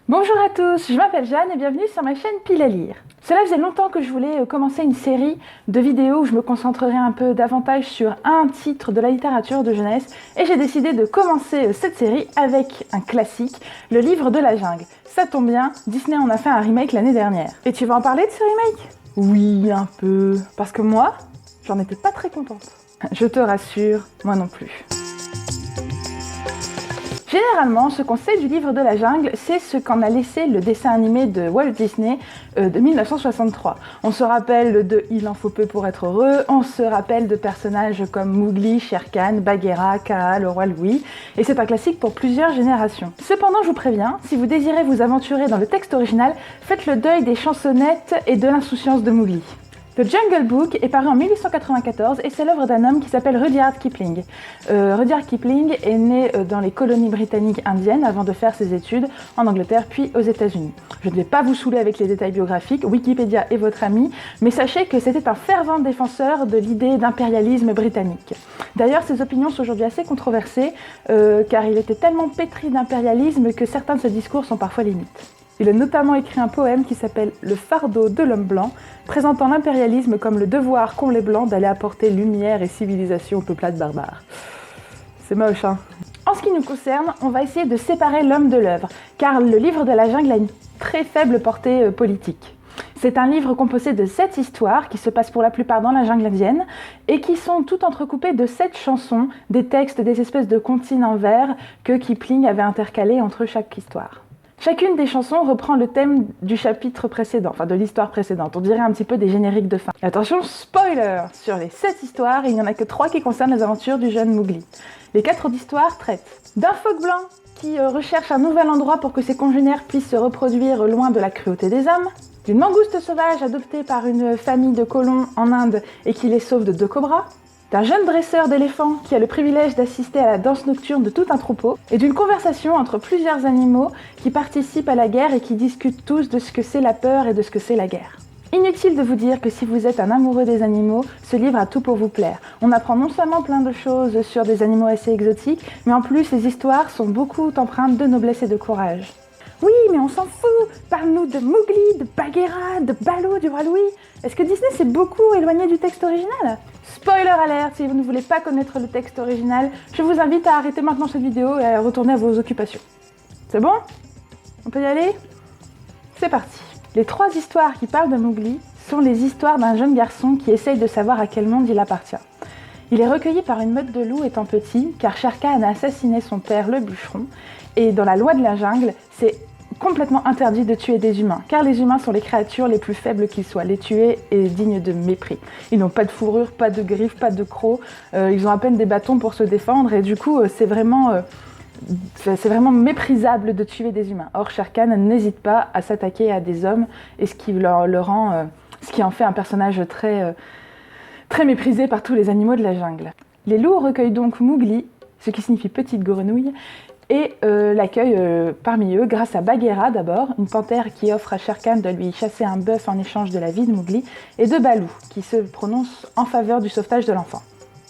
Bonjour à tous, je m'appelle Jeanne et bienvenue sur ma chaîne Pile à lire. Cela faisait longtemps que je voulais commencer une série de vidéos où je me concentrerai un peu davantage sur un titre de la littérature de jeunesse et j'ai décidé de commencer cette série avec un classique, Le Livre de la Jungle. Ça tombe bien, Disney en a fait un remake l'année dernière. Et tu vas en parler de ce remake? Oui, un peu. Parce que moi, j'en étais pas très contente. Je te rassure, moi non plus. Généralement, ce qu'on sait du Livre de la Jungle, c'est ce qu'en a laissé le dessin animé de Walt Disney de 1963. On se rappelle de Il en faut peu pour être heureux, on se rappelle de personnages comme Mowgli, Shere Khan, Bagheera, Kaa, le roi Louis, et c'est un classique pour plusieurs générations. Cependant, je vous préviens, si vous désirez vous aventurer dans le texte original, faites le deuil des chansonnettes et de l'insouciance de Mowgli. The Jungle Book est paru en 1894 et c'est l'œuvre d'un homme qui s'appelle Rudyard Kipling. Rudyard Kipling est né dans les colonies britanniques indiennes avant de faire ses études en Angleterre puis aux États-Unis. Je ne vais pas vous saouler avec les détails biographiques, Wikipédia est votre ami, mais sachez que c'était un fervent défenseur de l'idée d'impérialisme britannique. D'ailleurs, ses opinions sont aujourd'hui assez controversées car il était tellement pétri d'impérialisme que certains de ses discours sont parfois limites. Il a notamment écrit un poème qui s'appelle « Le fardeau de l'homme blanc », présentant l'impérialisme comme le devoir qu'ont les blancs d'aller apporter lumière et civilisation aux peuplades barbares. C'est moche, hein? En ce qui nous concerne, on va essayer de séparer l'homme de l'œuvre, car le Livre de la Jungle a une très faible portée politique. C'est un livre composé de 7 histoires qui se passent pour la plupart dans la jungle indienne et qui sont toutes entrecoupées de 7 chansons, des textes, des espèces de comptines en vers que Kipling avait intercalés entre chaque histoire. Chacune des chansons reprend le thème du chapitre précédent, enfin de l'histoire précédente. On dirait un petit peu des génériques de fin. Et attention, spoiler! Sur les 7 histoires, il n'y en a que 3 qui concernent les aventures du jeune Mowgli. Les 4 autres histoires traitent d'un phoque blanc qui recherche un nouvel endroit pour que ses congénères puissent se reproduire loin de la cruauté des hommes, d'une mangouste sauvage adoptée par une famille de colons en Inde et qui les sauve de 2 cobras, d'un jeune dresseur d'éléphants qui a le privilège d'assister à la danse nocturne de tout un troupeau, et d'une conversation entre plusieurs animaux qui participent à la guerre et qui discutent tous de ce que c'est la peur et de ce que c'est la guerre. Inutile de vous dire que si vous êtes un amoureux des animaux, ce livre a tout pour vous plaire. On apprend non seulement plein de choses sur des animaux assez exotiques, mais en plus les histoires sont beaucoup empreintes de noblesse et de courage. Oui, mais on s'en fout! Parle-nous de Mowgli, de Bagheera, de Baloo, du roi Louis. Est-ce que Disney s'est beaucoup éloigné du texte original? Spoiler alert, si vous ne voulez pas connaître le texte original, je vous invite à arrêter maintenant cette vidéo et à retourner à vos occupations. C'est bon? On peut y aller? C'est parti. Les 3 histoires qui parlent de Mowgli sont les histoires d'un jeune garçon qui essaye de savoir à quel monde il appartient. Il est recueilli par une meute de loups étant petit, car Shere Khan a assassiné son père, le bûcheron, et dans la loi de la jungle, c'est complètement interdit de tuer des humains, car les humains sont les créatures les plus faibles qu'ils soient. Les tuer est digne de mépris. Ils n'ont pas de fourrure, pas de griffes, pas de crocs, ils ont à peine des bâtons pour se défendre, et du coup, c'est vraiment méprisable de tuer des humains. Or, Shere Khan n'hésite pas à s'attaquer à des hommes, et ce qui en fait un personnage très méprisé par tous les animaux de la jungle. Les loups recueillent donc Mowgli, ce qui signifie petite grenouille, et l'accueillent parmi eux grâce à Bagheera d'abord, une panthère qui offre à Shere Khan de lui chasser un bœuf en échange de la vie de Mowgli, et de Baloo, qui se prononce en faveur du sauvetage de l'enfant.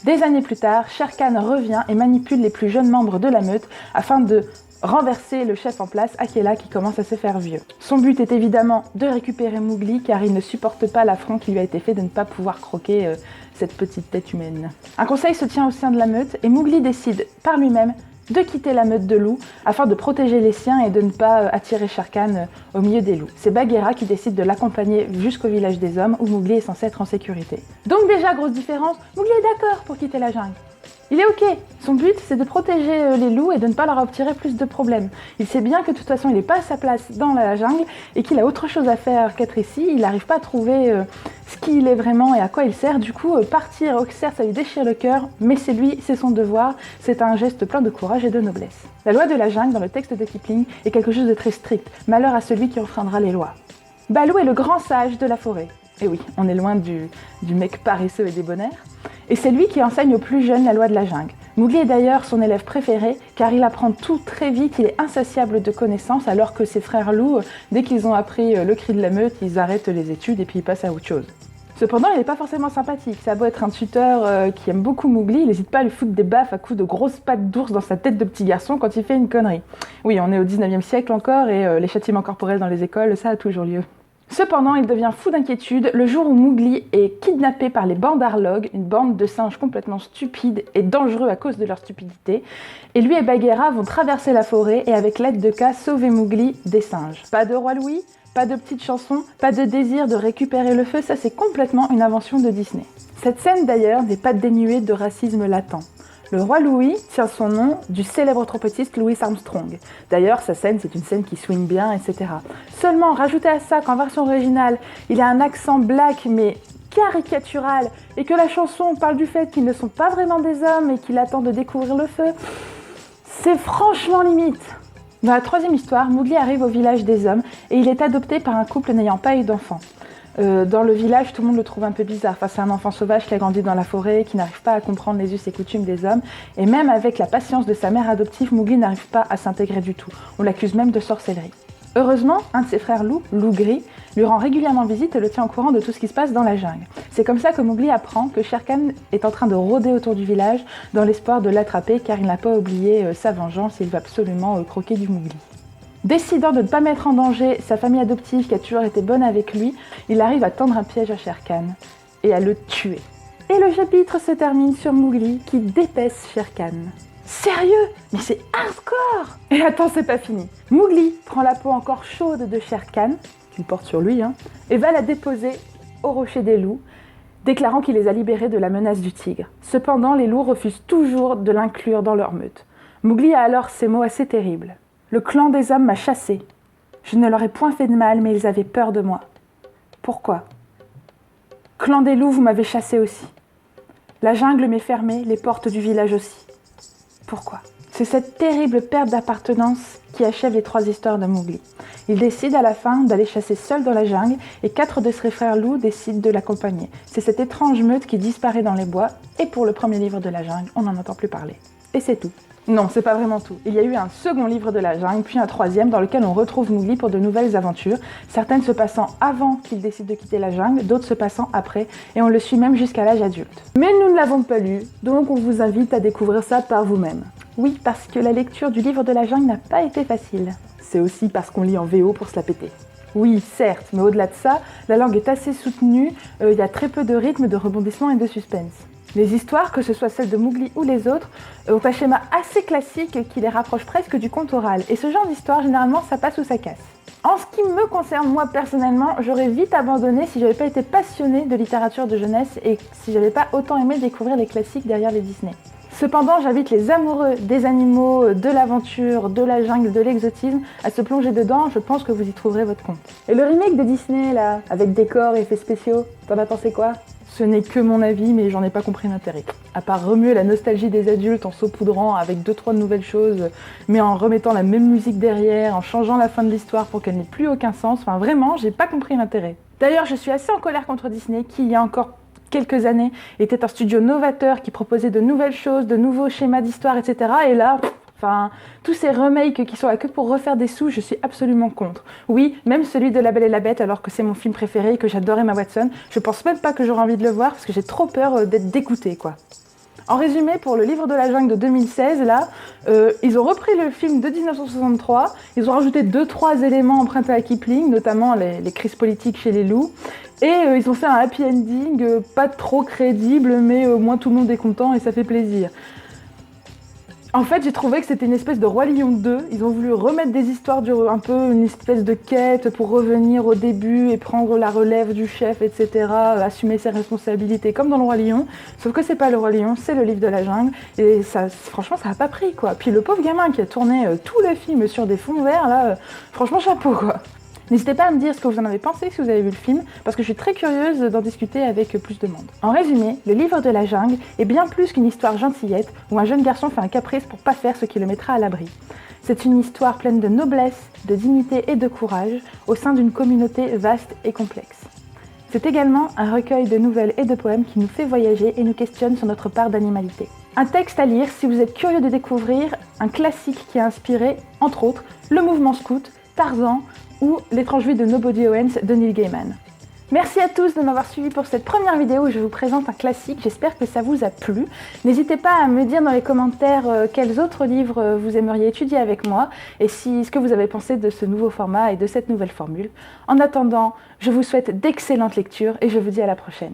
Des années plus tard, Shere Khan revient et manipule les plus jeunes membres de la meute afin de renverser le chef en place, Akela, qui commence à se faire vieux. Son but est évidemment de récupérer Mowgli car il ne supporte pas l'affront qui lui a été fait de ne pas pouvoir croquer cette petite tête humaine. Un conseil se tient au sein de la meute et Mowgli décide par lui-même de quitter la meute de loups afin de protéger les siens et de ne pas attirer Shere Khan au milieu des loups. C'est Bagheera qui décide de l'accompagner jusqu'au village des hommes où Mowgli est censé être en sécurité. Donc déjà, grosse différence, Mowgli est d'accord pour quitter la jungle. Il est ok. Son but, c'est de protéger les loups et de ne pas leur en tirer plus de problèmes. Il sait bien que de toute façon, il n'est pas à sa place dans la jungle et qu'il a autre chose à faire qu'être ici. Il n'arrive pas à trouver ce qu'il est vraiment et à quoi il sert. Du coup, partir, certes, ça lui déchire le cœur, mais c'est son devoir. C'est un geste plein de courage et de noblesse. La loi de la jungle, dans le texte de Kipling, est quelque chose de très strict. Malheur à celui qui enfreindra les lois. Baloo est le grand sage de la forêt. Et oui, on est loin du mec paresseux et débonnaire. Et c'est lui qui enseigne aux plus jeunes la loi de la jungle. Mowgli est d'ailleurs son élève préféré, car il apprend tout très vite, il est insatiable de connaissances, alors que ses frères loups, dès qu'ils ont appris le cri de la meute, ils arrêtent les études et puis ils passent à autre chose. Cependant, il n'est pas forcément sympathique. Ça a beau être un tuteur qui aime beaucoup Mowgli, il n'hésite pas à lui foutre des baffes à coups de grosses pattes d'ours dans sa tête de petit garçon quand il fait une connerie. Oui, on est au 19e siècle encore et les châtiments corporels dans les écoles, ça a toujours lieu. Cependant, il devient fou d'inquiétude le jour où Mowgli est kidnappé par les Bandarlog, une bande de singes complètement stupides et dangereux à cause de leur stupidité. Et lui et Bagheera vont traverser la forêt et avec l'aide de Kaa sauver Mowgli des singes. Pas de roi Louis, pas de petites chansons, pas de désir de récupérer le feu, ça c'est complètement une invention de Disney. Cette scène d'ailleurs n'est pas dénuée de racisme latent. Le roi Louis tient son nom du célèbre trompettiste Louis Armstrong. D'ailleurs, sa scène, c'est une scène qui swing bien, etc. Seulement, rajoutez à ça qu'en version originale, il a un accent black, mais caricatural, et que la chanson parle du fait qu'ils ne sont pas vraiment des hommes et qu'il attend de découvrir le feu, c'est franchement limite. Dans la troisième histoire, Mowgli arrive au village des hommes et il est adopté par un couple n'ayant pas eu d'enfant. Dans le village, tout le monde le trouve un peu bizarre. Enfin, c'est un enfant sauvage qui a grandi dans la forêt, qui n'arrive pas à comprendre les us et coutumes des hommes. Et même avec la patience de sa mère adoptive, Mowgli n'arrive pas à s'intégrer du tout. On l'accuse même de sorcellerie. Heureusement, un de ses frères loups, Loup Gris, lui rend régulièrement visite et le tient au courant de tout ce qui se passe dans la jungle. C'est comme ça que Mowgli apprend que Shere Khan est en train de rôder autour du village dans l'espoir de l'attraper car il n'a pas oublié sa vengeance et il veut absolument croquer du Mowgli. Décidant de ne pas mettre en danger sa famille adoptive qui a toujours été bonne avec lui, il arrive à tendre un piège à Shere Khan et à le tuer. Et le chapitre se termine sur Mowgli qui dépaisse Shere Khan. Sérieux? Mais c'est hardcore! Et attends, c'est pas fini. Mowgli prend la peau encore chaude de Shere Khan, qu'il porte sur lui, et va la déposer au rocher des loups, déclarant qu'il les a libérés de la menace du tigre. Cependant, les loups refusent toujours de l'inclure dans leur meute. Mowgli a alors ces mots assez terribles. Le clan des hommes m'a chassé. Je ne leur ai point fait de mal, mais ils avaient peur de moi. Pourquoi? Clan des loups, vous m'avez chassé aussi. La jungle m'est fermée, les portes du village aussi. Pourquoi? C'est cette terrible perte d'appartenance qui achève les trois histoires de Mowgli. Il décide à la fin d'aller chasser seul dans la jungle et 4 de ses frères loups décident de l'accompagner. C'est cette étrange meute qui disparaît dans les bois et pour le premier livre de la jungle, on n'en entend plus parler. Et c'est tout. Non, c'est pas vraiment tout. Il y a eu un second livre de la jungle, puis un troisième dans lequel on retrouve Mowgli pour de nouvelles aventures, certaines se passant avant qu'il décide de quitter la jungle, d'autres se passant après, et on le suit même jusqu'à l'âge adulte. Mais nous ne l'avons pas lu, donc on vous invite à découvrir ça par vous-même. Oui, parce que la lecture du livre de la jungle n'a pas été facile. C'est aussi parce qu'on lit en VO pour se la péter. Oui, certes, mais au-delà de ça, la langue est assez soutenue, il y a très peu de rythme, de rebondissement et de suspense. Les histoires, que ce soit celles de Mowgli ou les autres, ont un schéma assez classique qui les rapproche presque du conte oral. Et ce genre d'histoire, généralement, ça passe ou ça casse. En ce qui me concerne, moi personnellement, j'aurais vite abandonné si j'avais pas été passionnée de littérature de jeunesse et si j'avais pas autant aimé découvrir les classiques derrière les Disney. Cependant, j'invite les amoureux des animaux, de l'aventure, de la jungle, de l'exotisme à se plonger dedans, je pense que vous y trouverez votre compte. Et le remake de Disney, là, avec décors et effets spéciaux, t'en as pensé quoi? Ce n'est que mon avis, mais j'en ai pas compris l'intérêt. À part remuer la nostalgie des adultes en saupoudrant avec 2-3 nouvelles choses, mais en remettant la même musique derrière, en changeant la fin de l'histoire pour qu'elle n'ait plus aucun sens, enfin vraiment, j'ai pas compris l'intérêt. D'ailleurs, je suis assez en colère contre Disney, qui il y a encore quelques années était un studio novateur qui proposait de nouvelles choses, de nouveaux schémas d'histoire, etc. Et là, tous ces remakes qui sont là que pour refaire des sous, je suis absolument contre. Oui, même celui de La Belle et la Bête, alors que c'est mon film préféré et que j'adore Emma Watson, je pense même pas que j'aurai envie de le voir parce que j'ai trop peur d'être dégoûtée, quoi. En résumé, pour le livre de la jungle de 2016, là, ils ont repris le film de 1963, ils ont rajouté 2-3 éléments empruntés à Kipling, notamment les crises politiques chez les loups, et ils ont fait un happy ending, pas trop crédible, mais au moins tout le monde est content et ça fait plaisir. En fait, j'ai trouvé que c'était une espèce de Roi Lion 2. Ils ont voulu remettre des histoires, un peu une espèce de quête pour revenir au début et prendre la relève du chef, etc., assumer ses responsabilités comme dans le Roi Lion. Sauf que c'est pas le Roi Lion, c'est le livre de la jungle. Et ça, franchement, ça a pas pris, quoi. Puis le pauvre gamin qui a tourné tout le film sur des fonds verts, là, franchement, chapeau, quoi. N'hésitez pas à me dire ce que vous en avez pensé si vous avez vu le film, parce que je suis très curieuse d'en discuter avec plus de monde. En résumé, le livre de la jungle est bien plus qu'une histoire gentillette où un jeune garçon fait un caprice pour pas faire ce qui le mettra à l'abri. C'est une histoire pleine de noblesse, de dignité et de courage au sein d'une communauté vaste et complexe. C'est également un recueil de nouvelles et de poèmes qui nous fait voyager et nous questionne sur notre part d'animalité. Un texte à lire si vous êtes curieux de découvrir un classique qui a inspiré, entre autres, le mouvement scout, Tarzan, ou L'étrange vie de Nobody Owens de Neil Gaiman. Merci à tous de m'avoir suivi pour cette première vidéo où je vous présente un classique. J'espère que ça vous a plu. N'hésitez pas à me dire dans les commentaires quels autres livres vous aimeriez étudier avec moi et ce que vous avez pensé de ce nouveau format et de cette nouvelle formule. En attendant, je vous souhaite d'excellentes lectures et je vous dis à la prochaine.